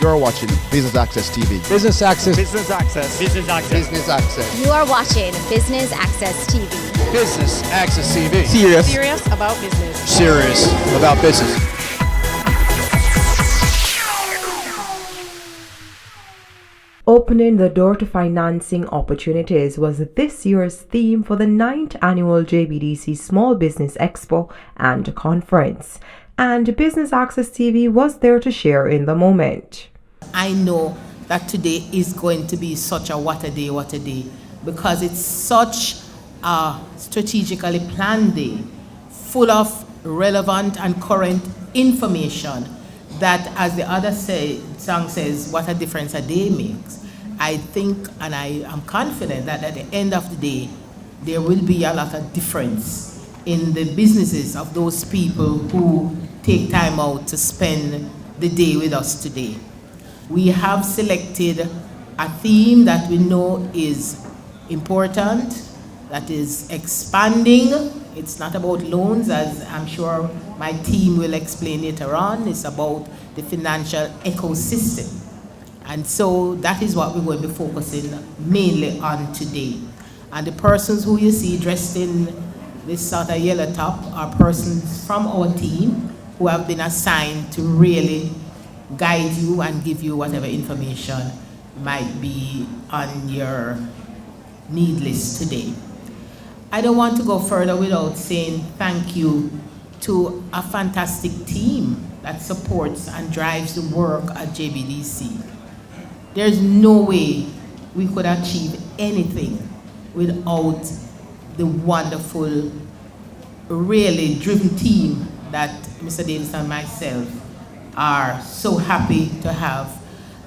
You're watching Business Access TV. Business Access. Business Access. Business Access. Business Access. You are watching Business Access TV. Business Access TV. Serious about business. Serious about business. Opening the door to financing opportunities was this year's theme for the 9th annual JBDC Small Business Expo and Conference, and Business Access TV was there to share in the moment. I know that today is going to be such a what a day, because it's such a strategically planned day, full of relevant and current information that, as the other song says, what a difference a day makes. I think and I am confident that at the end of the day, there will be a lot of difference in the businesses of those people who take time out to spend the day with us today. We have selected a theme that we know is important, that is expanding. It's not about loans, as I'm sure my team will explain later on. It's about the financial ecosystem. And so that is what we're going to be focusing mainly on today. And the persons who you see dressed in this sort of yellow top are persons from our team who have been assigned to really guide you and give you whatever information might be on your need list today. I don't want to go further without saying thank you to a fantastic team that supports and drives the work at JBDC. There's no way we could achieve anything without the wonderful, really driven team that Mr. Davis and myself are so happy to have.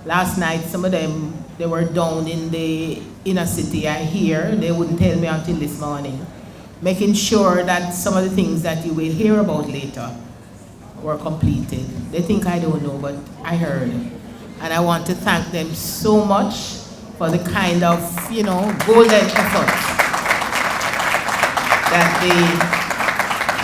Last night, some of them, they were down in the inner city. I hear they wouldn't tell me until this morning, making sure that some of the things that you will hear about later were completed. They think I don't know, but I heard. And I want to thank them so much for the kind of, golden effort that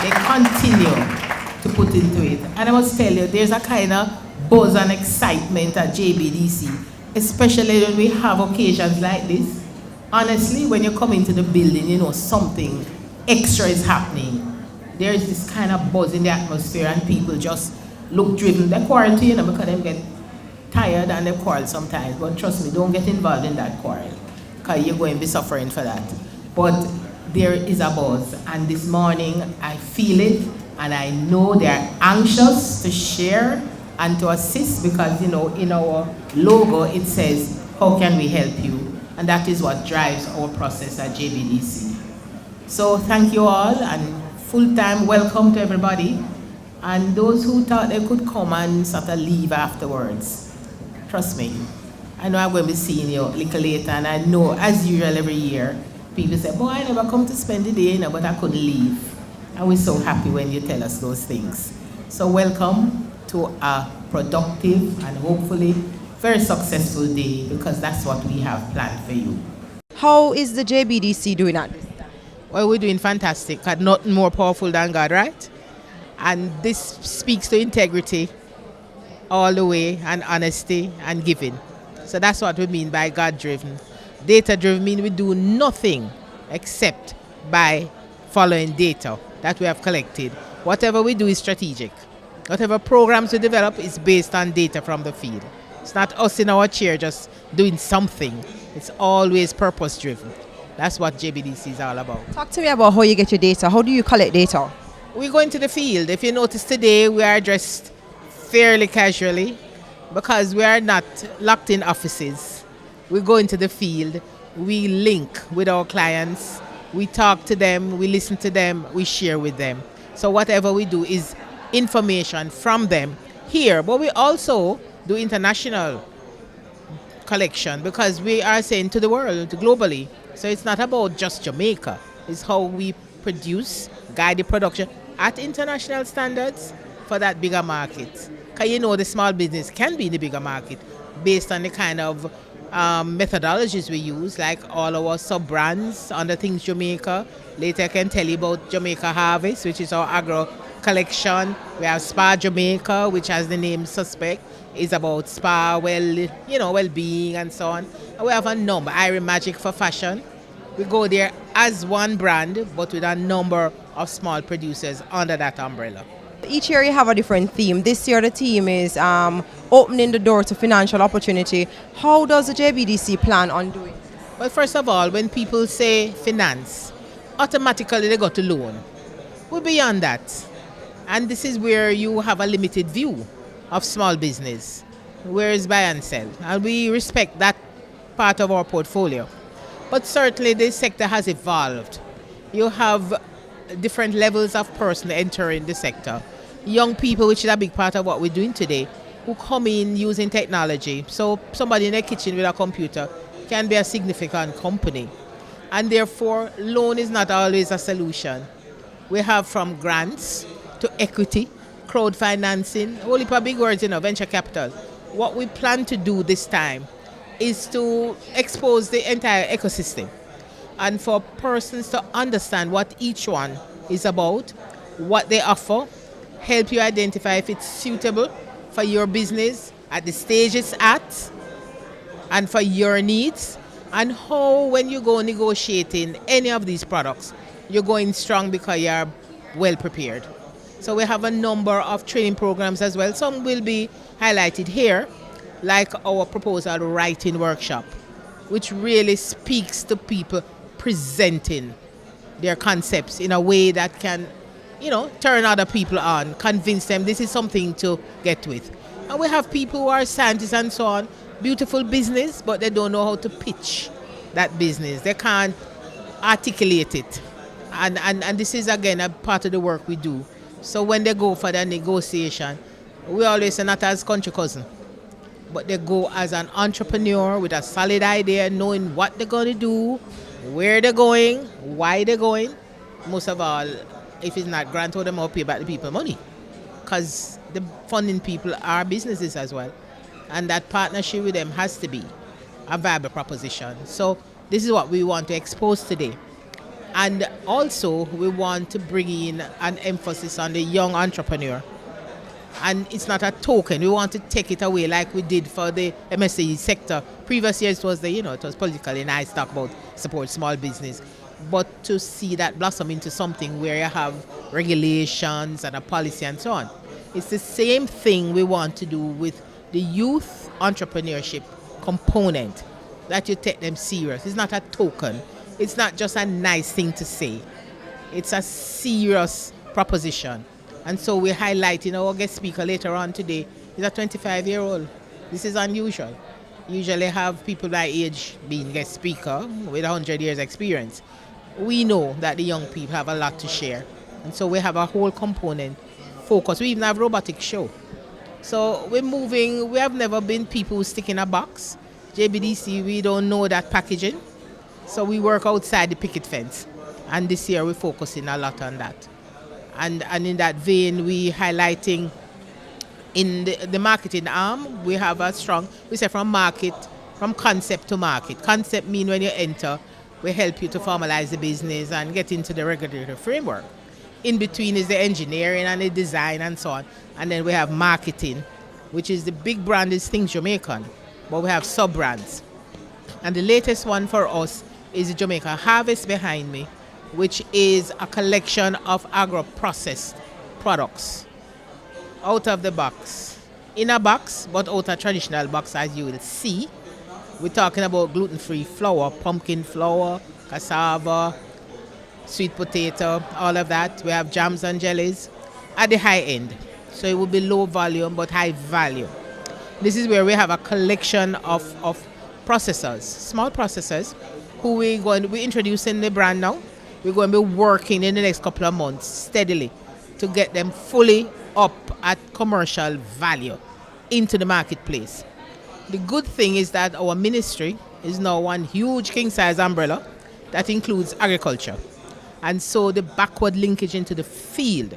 they continue to put into it. And I must tell you, there's a kind of buzz and excitement at JBDC, especially when we have occasions like this. Honestly, when you come into the building, something extra is happening. There is this kind of buzz in the atmosphere and people just look driven. They quarrel to because they get tired and they quarrel sometimes. But trust me, don't get involved in that quarrel because you're going to be suffering for that. But there is a buzz, and this morning I feel it, and I know they're anxious to share and to assist because, in our logo it says, how can we help you? And that is what drives our process at JBDC. So thank you all, and full-time welcome to everybody. And those who thought they could come and sort of leave afterwards, trust me, I know I'm going to be seeing you a little later, and I know, as usual every year, people say, boy, I never come to spend the day, but I couldn't leave. And we're so happy when you tell us those things. So welcome to a productive and hopefully very successful day, because that's what we have planned for you. How is the JBDC doing at this time? Well, we're doing fantastic. Got nothing more powerful than God, right? And this speaks to integrity all the way, and honesty and giving. So that's what we mean by God-driven. Data-driven means we do nothing except by following data that we have collected. Whatever we do is strategic. Whatever programs we develop is based on data from the field. It's not us in our chair just doing something. It's always purpose-driven. That's what JBDC is all about. Talk to me about how you get your data. How do you collect data? We go into the field. If you notice today, we are dressed fairly casually because we are not locked in offices. We go into the field. We link with our clients. We talk to them. We listen to them. We share with them. So whatever we do is information from them here. But we also do international collection because we are saying to the world globally. So it's not about just Jamaica. It's how we produce, guide the production at international standards for that bigger market. Because the small business can be in the bigger market based on the kind of methodologies we use, like all our sub-brands under Things Jamaica. Later I can tell you about Jamaica Harvest, which is our agro collection. We have Spa Jamaica, which has the name suspect, is about spa, well-being and so on. And we have a number. Iron Magic for fashion. We go there as one brand, but with a number of small producers under that umbrella. Each year you have a different theme. This year the theme is opening the door to financial opportunity. How does the JBDC plan on doing? Well, first of all, when people say finance, automatically they go to loan. We're beyond that. And this is where you have a limited view of small business, where is buy and sell. And we respect that part of our portfolio. But certainly this sector has evolved. You have different levels of person entering the sector. Young people, which is a big part of what we're doing today, who come in using technology. So somebody in their kitchen with a computer can be a significant company. And therefore, loan is not always a solution. We have from grants to equity, crowdfinancing, whole heap of big words, venture capital. What we plan to do this time is to expose the entire ecosystem and for persons to understand what each one is about, what they offer, help you identify if it's suitable for your business at the stage it's at and for your needs, and how when you go negotiating any of these products, you're going strong because you're well prepared. So we have a number of training programs as well. Some will be highlighted here, like our proposal writing workshop, which really speaks to people presenting their concepts in a way that can, turn other people on, convince them this is something to get with. And we have people who are scientists and so on, beautiful business, but they don't know how to pitch that business. They can't articulate it. And this is, again, a part of the work we do. So when they go for the negotiation, we always say not as country cousin, but they go as an entrepreneur with a solid idea, knowing what they're going to do, where they're going, why they're going. Most of all, if it's not grant, them up pay back the people money, because the funding people are businesses as well. And that partnership with them has to be a viable proposition. So this is what we want to expose today. And also, we want to bring in an emphasis on the young entrepreneur. And it's not a token. We want to take it away like we did for the MSCE sector. Previous years it was it was politically nice to talk about support small business. But to see that blossom into something where you have regulations and a policy and so on. It's the same thing we want to do with the youth entrepreneurship component, that you take them serious. It's not a token. It's not just a nice thing to say. It's a serious proposition. And so we're highlighting our guest speaker later on today is a 25-year-old. This is unusual. Usually have people my age being guest speaker with 100 years experience. We know that the young people have a lot to share. And so we have a whole component focus. We even have robotic show. So we're moving. We have never been people who stick in a box. JBDC, we don't know that packaging. So we work outside the picket fence. And this year we're focusing a lot on that. And in that vein, we highlighting in the marketing arm, we have a strong, we say from concept to market. Concept mean when you enter, we help you to formalize the business and get into the regulatory framework. In between is the engineering and the design and so on. And then we have marketing, which is the big brand is Things Jamaican, but we have sub-brands. And the latest one for us is the Jamaica Harvest behind me, which is a collection of agro-processed products out of the box. In a box, but out of traditional box, as you will see. We're talking about gluten-free flour, pumpkin flour, cassava, sweet potato, all of that. We have jams and jellies at the high end. So it will be low volume but high value. This is where we have a collection of processors, small processors, who we're introducing the brand now. We're going to be working in the next couple of months steadily to get them fully up at commercial value into the marketplace. The good thing is that our ministry is now one huge king-size umbrella that includes agriculture. And so the backward linkage into the field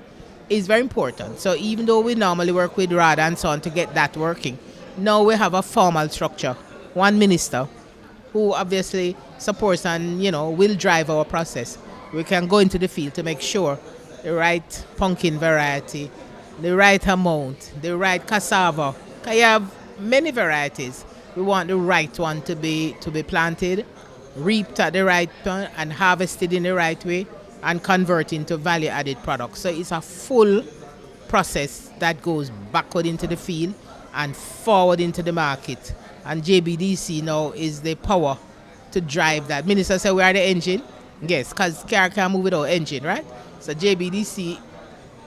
is very important. So even though we normally work with RADA and so on to get that working, now we have a formal structure, one minister who obviously supports and will drive our process. We can go into the field to make sure the right pumpkin variety, the right amount, the right cassava. You have many varieties. We want the right one to be planted, reaped at the right time, and harvested in the right way, and convert into value-added products. So it's a full process that goes backward into the field and forward into the market. And JBDC now is the power to drive that. Minister said we are the engine. Yes, because car can't move without engine, right? So JBDC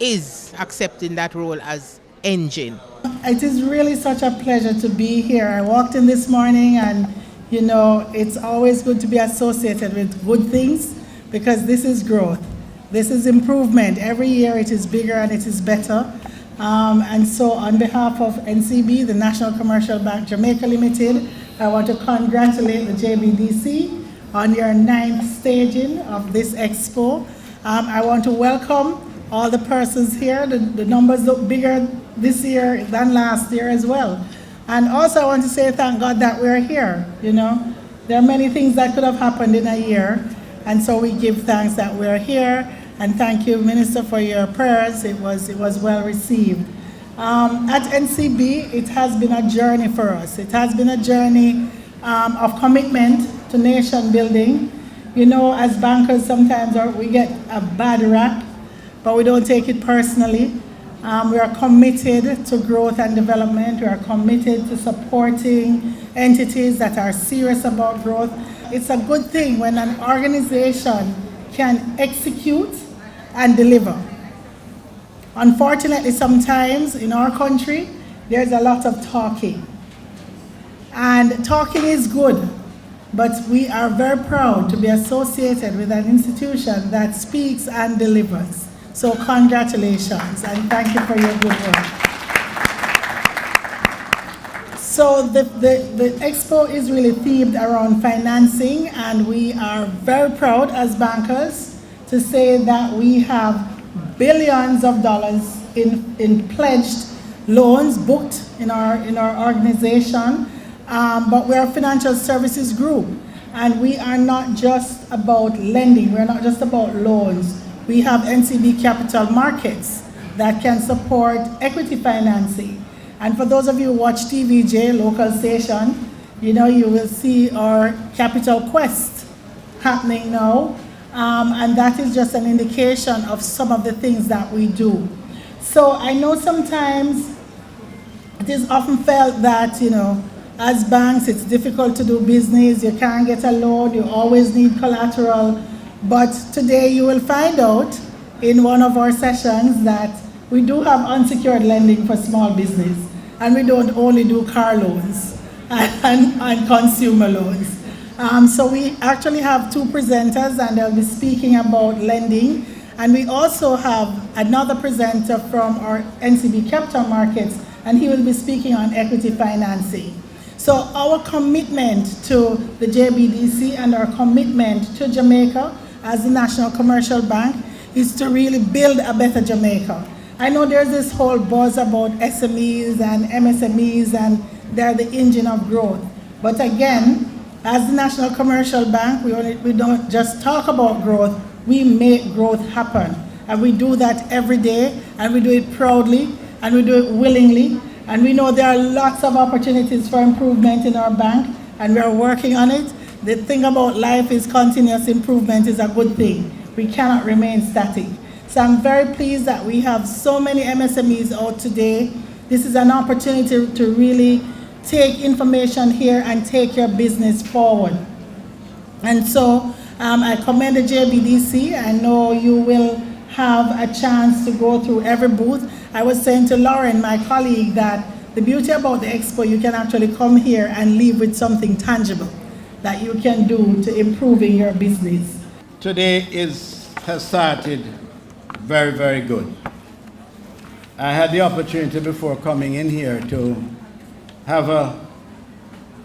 is accepting that role as engine. It is really such a pleasure to be here. I walked in this morning and, you know, it's always good to be associated with good things because this is growth. This is improvement. Every year it is bigger and it is better. And so on behalf of NCB, the National Commercial Bank Jamaica Limited, I want to congratulate the JBDC on your 9th staging of this expo. I want to welcome all the persons here. The numbers look bigger this year than last year as well. And also I want to say thank God that we're here, you know. There are many things that could have happened in a year, and so we give thanks that we're here. And thank you, Minister, for your prayers. It was well received. At NCB, it has been a journey for us. It has been a journey of commitment to nation building. You know, as bankers, sometimes we get a bad rap, but we don't take it personally. We are committed to growth and development. We are committed to supporting entities that are serious about growth. It's a good thing when an organization can execute and deliver. Unfortunately, sometimes in our country, there's a lot of talking. And talking is good, but we are very proud to be associated with an institution that speaks and delivers. So congratulations and thank you for your good work. So the Expo is really themed around financing, and we are very proud as bankers to say that we have billions of dollars in pledged loans booked in our organization, but we're a financial services group, and we are not just about lending, we're not just about loans. We have NCB Capital Markets that can support equity financing. And for those of you who watch TVJ, local station, you know, you will see our Capital Quest happening now. And that is just an indication of some of the things that we do. So I know sometimes it is often felt that, you know, as banks, it's difficult to do business. You can't get a loan. You always need collateral. But today you will find out in one of our sessions that we do have unsecured lending for small business. And we don't only do car loans and consumer loans. So we actually have two presenters, and they'll be speaking about lending. And we also have another presenter from our NCB Capital Markets, and he will be speaking on equity financing. So our commitment to the JBDC and our commitment to Jamaica as the National Commercial Bank is to really build a better Jamaica. I know there's this whole buzz about SMEs and MSMEs, and they're the engine of growth. But again, as the National Commercial Bank, we don't just talk about growth, we make growth happen. And we do that every day, and we do it proudly, and we do it willingly. And we know there are lots of opportunities for improvement in our bank, and we are working on it. The thing about life is continuous improvement is a good thing. We cannot remain static. So I'm very pleased that we have so many MSMEs out today. This is an opportunity to really take information here and take your business forward. And so I commend the JBDC. I know you will have a chance to go through every booth. I was saying to Lauren, my colleague, that the beauty about the Expo, you can actually come here and leave with something tangible that you can do to improving your business. Today has started very, very good. I had the opportunity before coming in here to have a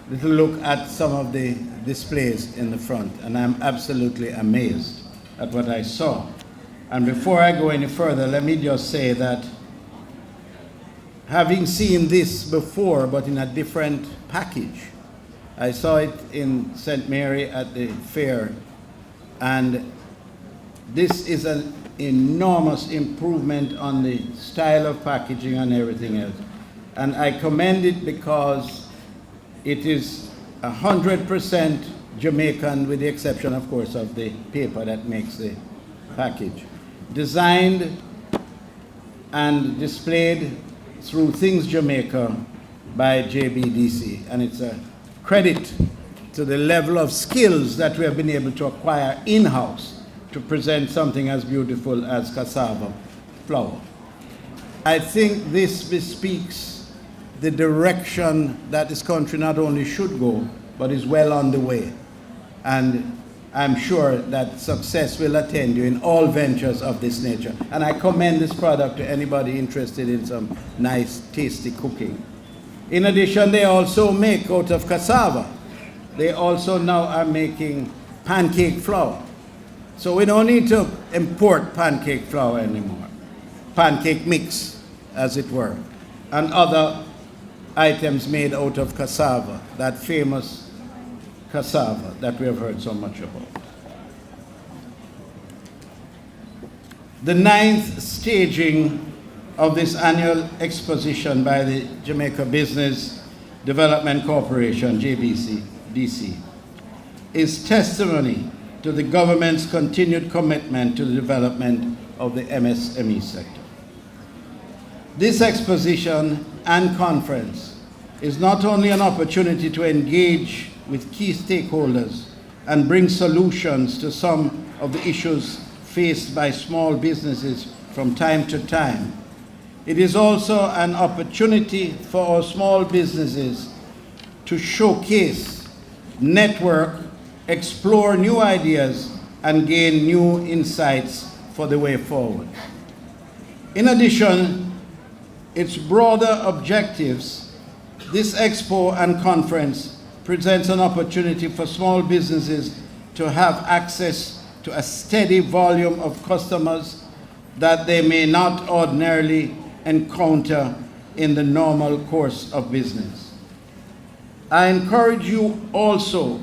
little look at some of the displays in the front, and I'm absolutely amazed at what I saw. And before I go any further, let me just say that having seen this before, but in a different package, I saw it in St. Mary at the fair, and this is enormous improvement on the style of packaging and everything else. And I commend it because it is 100% Jamaican, with the exception, of course, of the paper that makes the package. Designed and displayed through Things Jamaica by JBDC. And it's a credit to the level of skills that we have been able to acquire in-house to present something as beautiful as cassava flour. I think this bespeaks the direction that this country not only should go, but is well on the way. And I'm sure that success will attend you in all ventures of this nature. And I commend this product to anybody interested in some nice, tasty cooking. In addition, they also make out of cassava. They also now are making pancake flour. So we don't need to import pancake flour anymore. Pancake mix, as it were, and other items made out of cassava, that famous cassava that we have heard so much about. The 9th staging of this annual exposition by the Jamaica Business Development Corporation, JBDC, is testimony to the government's continued commitment to the development of the MSME sector. This exposition and conference is not only an opportunity to engage with key stakeholders and bring solutions to some of the issues faced by small businesses from time to time, it is also an opportunity for our small businesses to showcase, network, explore new ideas, and gain new insights for the way forward. In addition, its broader objectives, this expo and conference presents an opportunity for small businesses to have access to a steady volume of customers that they may not ordinarily encounter in the normal course of business. I encourage you also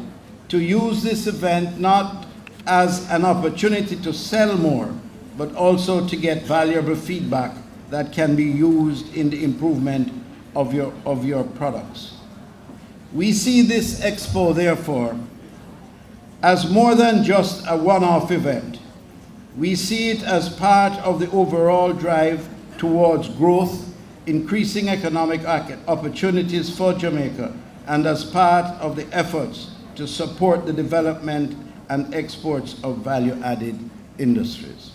to use this event not as an opportunity to sell more, but also to get valuable feedback that can be used in the improvement of your products. We see this expo, therefore, as more than just a one-off event. We see it as part of the overall drive towards growth, increasing economic opportunities for Jamaica, and as part of the efforts to support the development and exports of value-added industries.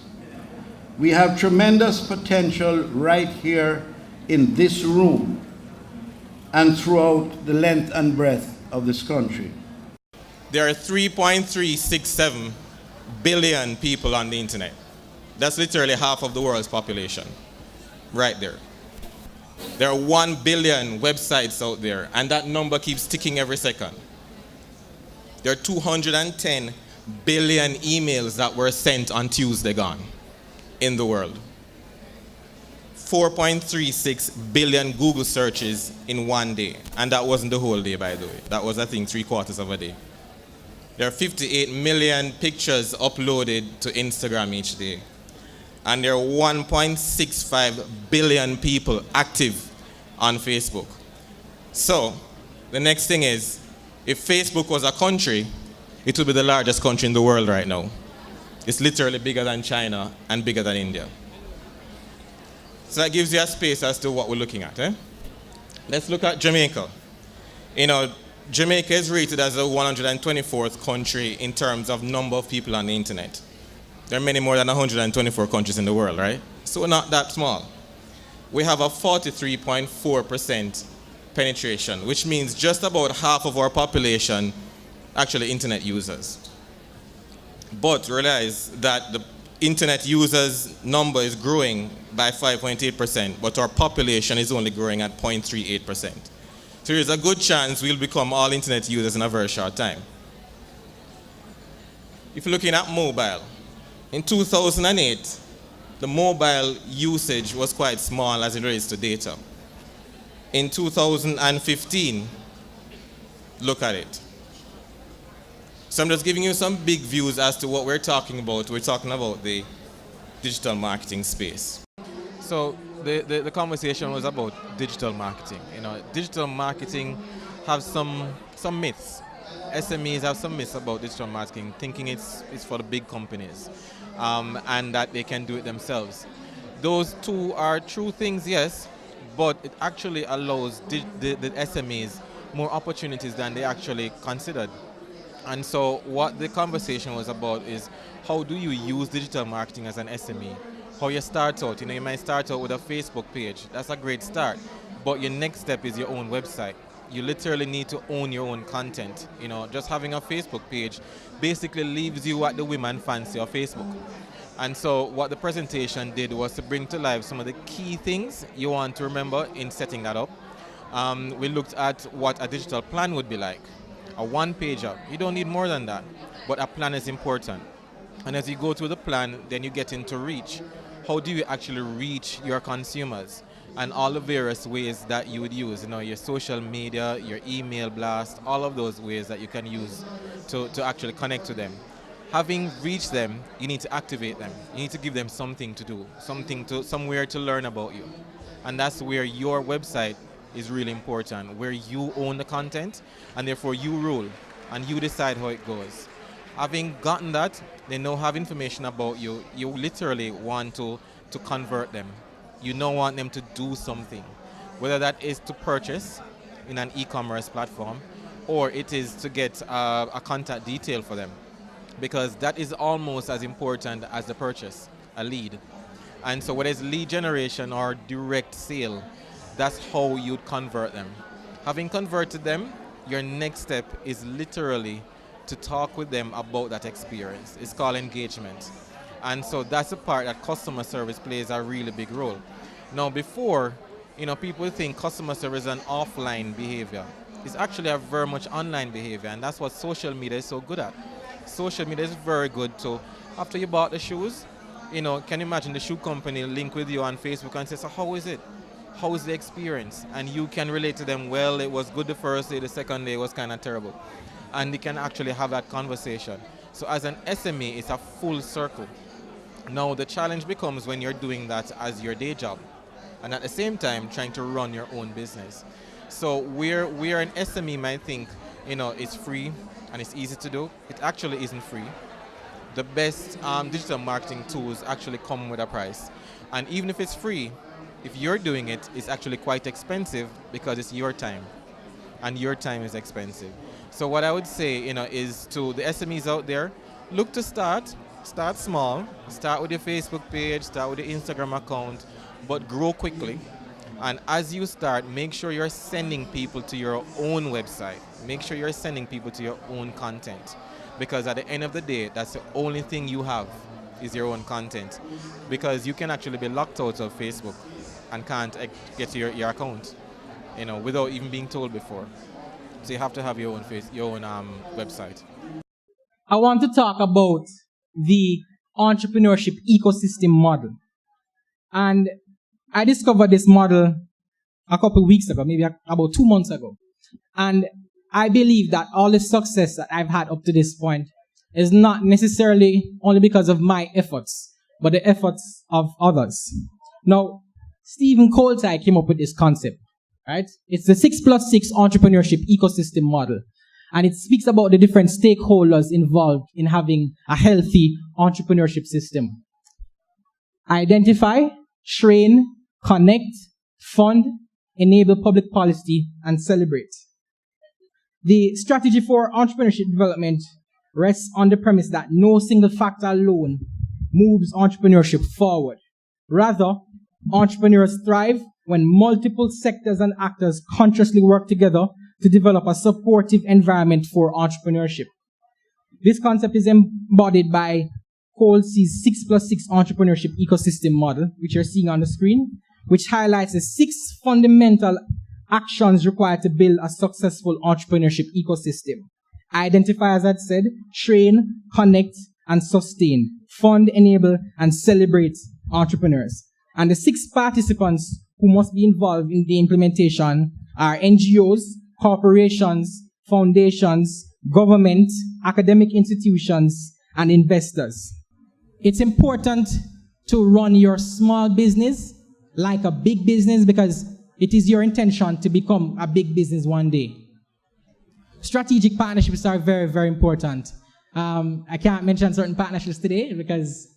We have tremendous potential right here in this room and throughout the length and breadth of this country. There are 3.367 billion people on the internet. That's literally half of the world's population, right there. There are 1 billion websites out there, and that number keeps ticking every second. There are 210 billion emails that were sent on Tuesday gone in the world. 4.36 billion Google searches in one day. And that wasn't the whole day, by the way. That was, I think, 3/4 of a day. There are 58 million pictures uploaded to Instagram each day. And there are 1.65 billion people active on Facebook. So, the next thing is, if Facebook was a country, it would be the largest country in the world right now. It's literally bigger than China and bigger than India. So that gives you a space as to what we're looking at. Let's look at Jamaica. You know, Jamaica is rated as the 124th country in terms of number of people on the internet. There are many more than 124 countries in the world, right? So we're not that small. We have a 43.4% penetration, which means just about half of our population actually internet users. But realize that the internet users number is growing by 5.8%, but our population is only growing at 0.38%. So there's a good chance we'll become all internet users in a very short time. If you're looking at mobile, in 2008, the mobile usage was quite small as it relates to data. In 2015, look at it. So I'm just giving you some big views as to what we're talking about. We're talking about the digital marketing space. So the conversation was about digital marketing. You know, digital marketing have some myths. SMEs have some myths about digital marketing, thinking it's for the big companies, and that they can do it themselves. Those two are true things, yes, but it actually allows the SMEs more opportunities than they actually considered. And so what the conversation was about is, how do you use digital marketing as an SME? How you start out. You know, you might start out with a Facebook page. That's a great start. But your next step is your own website. You literally need to own your own content. You know, just having a Facebook page basically leaves you at the whim and fancy of Facebook. And so what the presentation did was to bring to life some of the key things you want to remember in setting that up. We looked at what a digital plan would be like. A one-pager. You don't need more than that, but a plan is important. And as you go through the plan, then you get into reach. How do you actually reach your consumers? And all the various ways that you would use, you know, your social media, your email blast, all of those ways that you can use to actually connect to them. Having reached them, you need to activate them. You need to give them something to do, somewhere to learn about you. And that's where your website is really important, where you own the content and therefore you rule and you decide how it goes. Having gotten that, they now have information about you. You literally want to convert them. You now want them to do something, whether that is to purchase in an e-commerce platform or it is to get a contact detail for them, because that is almost as important as the purchase, a lead. And so whether it's lead generation or direct sale, that's how you'd convert them. Having converted them, your next step is literally to talk with them about that experience. It's called engagement. And so that's the part that customer service plays a really big role. Now before, you know, people think customer service is an offline behavior. It's actually a very much online behavior, and that's what social media is so good at. Social media is very good to, after you bought the shoes, you know, can you imagine the shoe company link with you on Facebook and say, so how is it? How is the experience? And you can relate to them, well, it was good the first day, the second day was kind of terrible. And you can actually have that conversation. So as an SME, it's a full circle. Now the challenge becomes when you're doing that as your day job, and at the same time trying to run your own business. So where an SME might think, you know, it's free and it's easy to do, it actually isn't free. The best digital marketing tools actually come with a price. And even if it's free, if you're doing it, it's actually quite expensive because it's your time. And your time is expensive. So what I would say, you know, is to the SMEs out there, look to start small, start with your Facebook page, start with your Instagram account, but grow quickly. And as you start, make sure you're sending people to your own website. Make sure you're sending people to your own content. Because at the end of the day, that's the only thing you have is your own content. Because you can actually be locked out of Facebook and can't get to your account, you know, without even being told before. So you have to have your own website. I want to talk about the entrepreneurship ecosystem model. And I discovered this model a couple of weeks ago, maybe about 2 months ago. And I believe that all the success that I've had up to this point is not necessarily only because of my efforts, but the efforts of others. Now, Stephen Coltai came up with this concept, right? It's the 6+6 entrepreneurship ecosystem model. And it speaks about the different stakeholders involved in having a healthy entrepreneurship system. Identify, train, connect, fund, enable public policy, and celebrate. The strategy for entrepreneurship development rests on the premise that no single factor alone moves entrepreneurship forward. Rather, entrepreneurs thrive when multiple sectors and actors consciously work together to develop a supportive environment for entrepreneurship. This concept is embodied by Coles's 6+6 entrepreneurship ecosystem model, which you're seeing on the screen, which highlights the 6 fundamental actions required to build a successful entrepreneurship ecosystem. Identify, as I said, train, connect, and sustain, fund, enable, and celebrate entrepreneurs. And the 6 participants who must be involved in the implementation are NGOs, corporations, foundations, government, academic institutions, and investors. It's important to run your small business like a big business, because it is your intention to become a big business one day. Strategic partnerships are very, very important. I can't mention certain partnerships today because,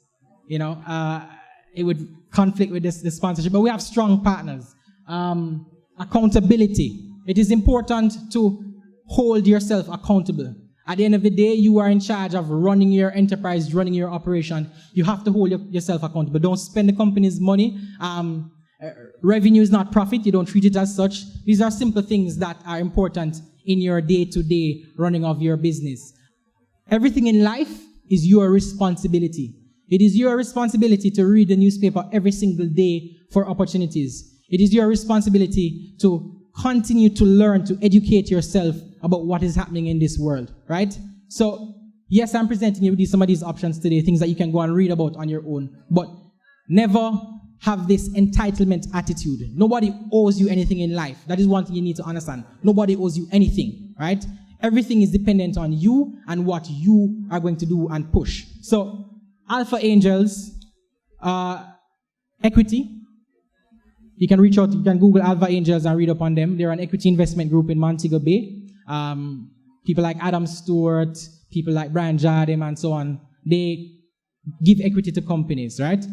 it would conflict with this sponsorship, but we have strong partners. Accountability. It is important to hold yourself accountable. At the end of the day, you are in charge of running your enterprise, running your operation. You have to hold yourself accountable. Don't spend the company's money. Revenue is not profit. You don't treat it as such. These are simple things that are important in your day-to-day running of your business. Everything in life is your responsibility. It is your responsibility to read the newspaper every single day for opportunities. It is your responsibility to continue to learn, to educate yourself about what is happening in this world, right? So, yes, I'm presenting you with some of these options today, things that you can go and read about on your own, but never have this entitlement attitude. Nobody owes you anything in life. That is one thing you need to understand. Nobody owes you anything, right? Everything is dependent on you and what you are going to do and push. So, Alpha Angels, equity. You can reach out, you can Google Alpha Angels and read up on them. They're an equity investment group in Montego Bay. People like Adam Stewart, people like Brian Jardim and so on, they give equity to companies, right?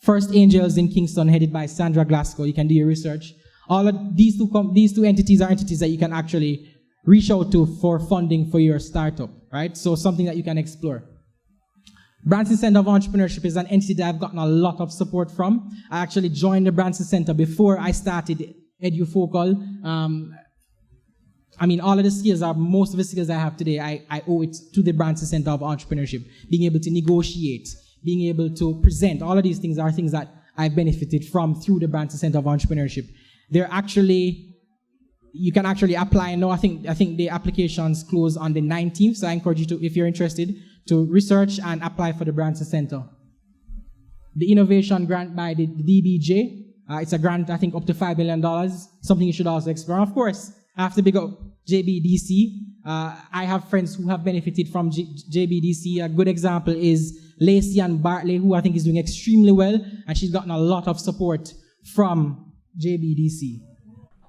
First Angels in Kingston, headed by Sandra Glasgow. You can do your research. All of these two entities are entities that you can actually reach out to for funding for your startup, right? So something that you can explore. Branson Center of Entrepreneurship is an entity that I've gotten a lot of support from. I actually joined the Branson Center before I started EduFocal. All of the skills, most of the skills I have today, I owe it to the Branson Center of Entrepreneurship. Being able to negotiate, being able to present, all of these things are things that I've benefited from through the Branson Center of Entrepreneurship. You can actually apply now. I think the applications close on the 19th, so I encourage you to, if you're interested, to research and apply for the Branson Center. The innovation grant by the DBJ, it's a grant, I think, up to $5 million, something you should also explore. Of course, I have to big up JBDC. I have friends who have benefited from JBDC. A good example is Lacey and Bartley, who I think is doing extremely well, and she's gotten a lot of support from JBDC.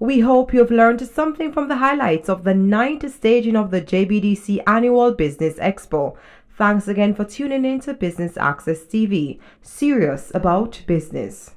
We hope you have learned something from the highlights of the 9th staging of the JBDC Annual Business Expo. Thanks again for tuning in to Business Access TV, serious about business.